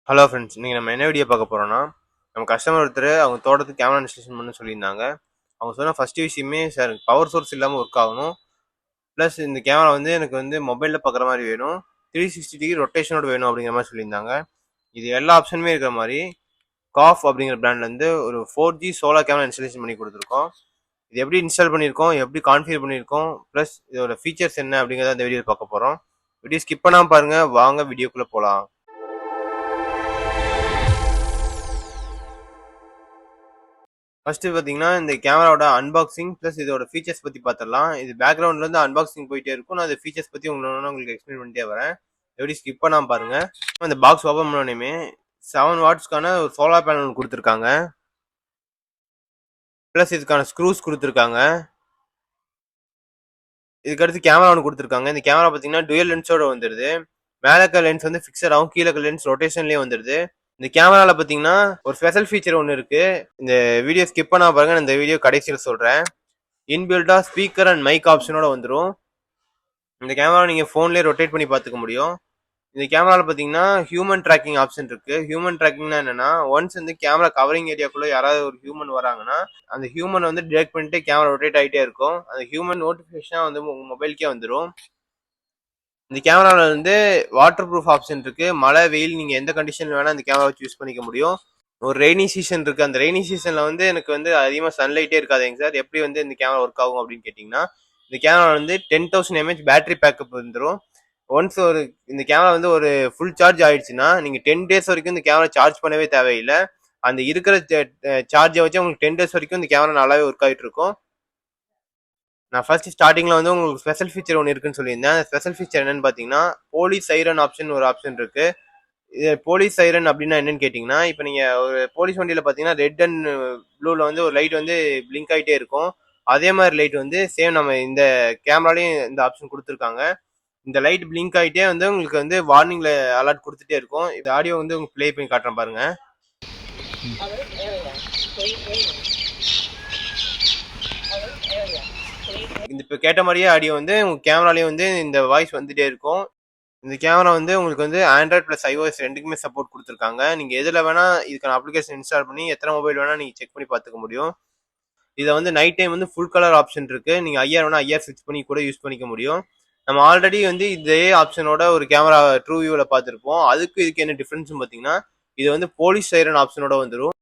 Hello friends, இன்னைக்கு நம்ம என்ன வீடியோ பார்க்க போறோம்னா, நம்ம கஸ்டமர் ஒருத்தர் அவங்க தோட்டத்துக்கு கேமரா இன்ஸ்டாலேஷன் பண்ண சொல்லியிருந்தாங்க. அவங்க சொன்ன ஃபர்ஸ்ட் விஷயமே, சார் பவர் சோர்ஸ் இல்லாமல் ஒர்க் ஆகணும், ப்ளஸ் இந்த கேமரா வந்து எனக்கு வந்து மொபைலில் பார்க்குற மாதிரி வேணும், 360 டிகிரி ரொட்டேஷனோட வேணும் அப்படிங்கிற மாதிரி சொல்லியிருந்தாங்க. இது எல்லா ஆப்ஷனுமே இருக்கிற மாதிரி காஃப் அப்படிங்கிற பிராண்ட்லேருந்து ஒரு 4G சோலார் கேமரா இன்ஸ்டாலேஷன் பண்ணி கொடுத்துருக்கோம். இது எப்படி இன்ஸ்டால் பண்ணியிருக்கோம், எப்படி கான்ஃபிகர் பண்ணியிருக்கோம், ப்ளஸ் இதோட ஃபீச்சர்ஸ் என்ன அப்படிங்கிறத இந்த வீடியோ பார்க்க போகிறோம். வீடியோ ஸ்கிப் பண்ணாமல் பாருங்கள், வாங்க வீடியோக்குள்ளே போகலாம். ஃபர்ஸ்ட் பார்த்தீங்கன்னா இந்த கேமராவோட அன்பாக்சிங் ப்ளஸ் இதோட ஃபீச்சர்ஸ் பற்றி பார்த்துடலாம். இது பேக்ரவுண்ட்லேருந்து அன்பாக்சிங் போயிட்டே இருக்கும். நான் அந்த ஃபீச்சர்ஸ் பற்றி உங்களுக்கு எக்ஸ்பிளைன் பண்ணிட்டே வரேன். எப்படி ஸ்கிப் பண்ணாமல் பாருங்க. இந்த பாக்ஸ் ஓப்பன் பண்ணோடனே 7 வாட்ஸ்க்கான ஒரு சோலார் பேனல் கொடுத்துருக்காங்க. ப்ளஸ் இதுக்கான ஸ்க்ரூஸ் கொடுத்துருக்காங்க. இதுக்கடுத்து கேமரா ஒன்று கொடுத்துருக்காங்க. இந்த கேமரா பார்த்தீங்கன்னா டுயல் லென்ஸோட வந்துடுது. மேலே இருக்க லென்ஸ் வந்து ஃபிக்ஸடாகவும் கீழே இருக்க லென்ஸ் ரொட்டேஷன்லேயே வந்துடுது. இந்த கேமரால பாத்தீங்கன்னா ஒரு ஸ்பெஷல் ஃபீச்சர் ஒன்று இருக்கு. இந்த வீடியோ ஸ்கிப் பண்ணா பாருங்க, இந்த வீடியோ கடைசியில் சொல்றேன். இன்பில்டா ஸ்பீக்கர் அண்ட் மைக் ஆப்ஷனோட வந்துடும். இந்த கேமரா நீங்க போன்லயே ரொட்டேட் பண்ணி பார்த்துக்க முடியும். இந்த கேமரால பாத்தீங்கன்னா ஹியூமன் ட்ராக்கிங் ஆப்ஷன் இருக்கு. ஹியூமன் ட்ராக்கிங்னா என்னன்னா, ஒன்ஸ் வந்து கேமரா கவரிங் ஏரியாக்குள்ள யாராவது ஒரு ஹியூமன் வராங்கன்னா அந்த ஹியூமன் வந்து டிடெக்ட் பண்ணிட்டு கேமரா ரொட்டேட் ஆகிட்டே இருக்கும். அந்த ஹியூமன் நோட்டிபிகேஷனா வந்து உங்க மொபைலுக்கே வந்துடும். இந்த கேமரால வந்து வாட்டர் ப்ரூஃப் ஆப்ஷன் இருக்கு. மழை வெயில் நீங்க எந்த கண்டிஷன்ல வேணா இந்த கேமரா வச்சு யூஸ் பண்ணிக்க முடியும். ஒரு ரெய்னி சீசன் இருக்கு. அந்த ரெய்னி சீசன்ல வந்து எனக்கு வந்து அதிகமாக சன்லைட்டே இருக்காதுங்க சார், எப்படி வந்து இந்த கேமரா ஒர்க் ஆகும் அப்படின்னு கேட்டிங்கன்னா, இந்த கேமரா வந்து 10,000 mAh பேட்டரி பேக்கப் வந்துடும். ஒன்ஸ் இந்த கேமரா வந்து ஒரு ஃபுல் சார்ஜ் ஆயிடுச்சுன்னா நீங்க 10 days வரைக்கும் இந்த கேமரா சார்ஜ் பண்ணவே தேவையில்லை. அந்த இருக்கிற சார்ஜை வச்சு உங்களுக்கு 10 days வரைக்கும் இந்த கேமரா நல்லாவே ஒர்க் ஆகிட்டு இருக்கும். நான் ஃபர்ஸ்ட் ஸ்டார்டிங்ல வந்து உங்களுக்கு ஸ்பெஷல் ஃபீச்சர் ஒன்று இருக்குன்னு சொல்லியிருந்தேன். அந்த ஸ்பெஷல் ஃபீச்சர் என்னன்னு பார்த்தீங்கன்னா, போலீஸ் சைரன் ஆப்ஷன் ஒரு ஆப்ஷன் இருக்கு. இது போலீஸ் சைரன் அப்படின்னா என்னன்னு கேட்டிங்கன்னா, இப்போ நீங்கள் ஒரு போலீஸ் வண்டியில் பார்த்தீங்கன்னா ரெட் அண்ட் ப்ளூவில் வந்து ஒரு லைட் வந்து பிளிங்க் ஆகிட்டே இருக்கும். அதே மாதிரி லைட் வந்து சேம் நம்ம இந்த கேமராலையும் இந்த ஆப்ஷன் கொடுத்துருக்காங்க. இந்த லைட் பிளிங்க் ஆகிட்டே வந்து உங்களுக்கு வந்து வார்னிங்ல அலர்ட் கொடுத்துட்டே இருக்கும். இந்த ஆடியோ வந்து உங்களுக்கு ப்ளே பண்ணி காட்டுறேன் பாருங்க. இந்த இப்போ கேட்ட மாதிரியே ஆடியோ வந்து உங்க கேமராலேயும் வந்து இந்த வாய்ஸ் வந்துட்டே இருக்கும். இந்த கேமரா வந்து உங்களுக்கு வந்து ஆண்ட்ராய்ட் ப்ளஸ் iOS ரெண்டுக்குமே சப்போர்ட் கொடுத்துருக்காங்க. நீங்கள் எதில் வேணால் இதுக்கான அப்ளிகேஷன் இன்ஸ்டால் பண்ணி எத்தனை மொபைல் வேணால் நீங்கள் செக் பண்ணி பார்த்துக்க முடியும். இதை வந்து நைட் டைம் வந்து ஃபுல் கலர் ஆப்ஷன் இருக்குது. நீங்கள் ஐஆர் வேணால் ஐஆர் ஃபிக்ஸ் பண்ணி கூட யூஸ் பண்ணிக்க முடியும். நம்ம ஆல்ரெடி வந்து இதே ஆப்ஷனோட ஒரு கேமரா ட்ரூ வியூவில் பார்த்துருப்போம். அதுக்கு இதுக்கு என்ன டிஃப்ரென்ஸ்னு பார்த்தீங்கன்னா, இது வந்து போலீஸ் சைரன் ஆப்ஷனோட வந்துடும்.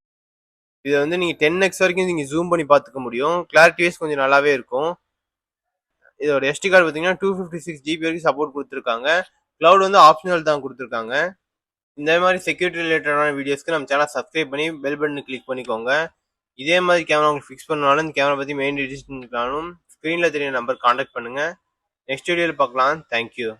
இதை வந்து நீங்கள் 10x வரைக்கும் நீங்கள் ஜூம் பண்ணி பார்த்துக்க முடியும். கிளாரிட்டி வைஸ் கொஞ்சம் நல்லாவே இருக்கும். இதோட SD கார்டு பார்த்தீங்கன்னா 256 GB வரைக்கும் சப்போர்ட் கொடுத்துருக்காங்க. கிளவுட் வந்து ஆப்ஷனல் தான் கொடுத்துருக்காங்க. இந்த மாதிரி செக்யூரிட்டி ரிலேட்டடான வீடியோஸ்க்கு நம்ம சேனல் சப்ஸ்கிரைப் பண்ணி பெல் பட்டனை கிளிக் பண்ணிக்கோங்க. இதே மாதிரி கேமரா உங்களுக்கு ஃபிக்ஸ் பண்ணாலும் இந்த கேமரா பற்றி மெயின் டீட்டெயில்ஸ் ஸ்க்ரீனில் தெரிய நம்பர் கான்டாக்ட் பண்ணுங்கள். நெக்ஸ்ட் வீடியோவில் பார்க்கலாம். தேங்க்யூ.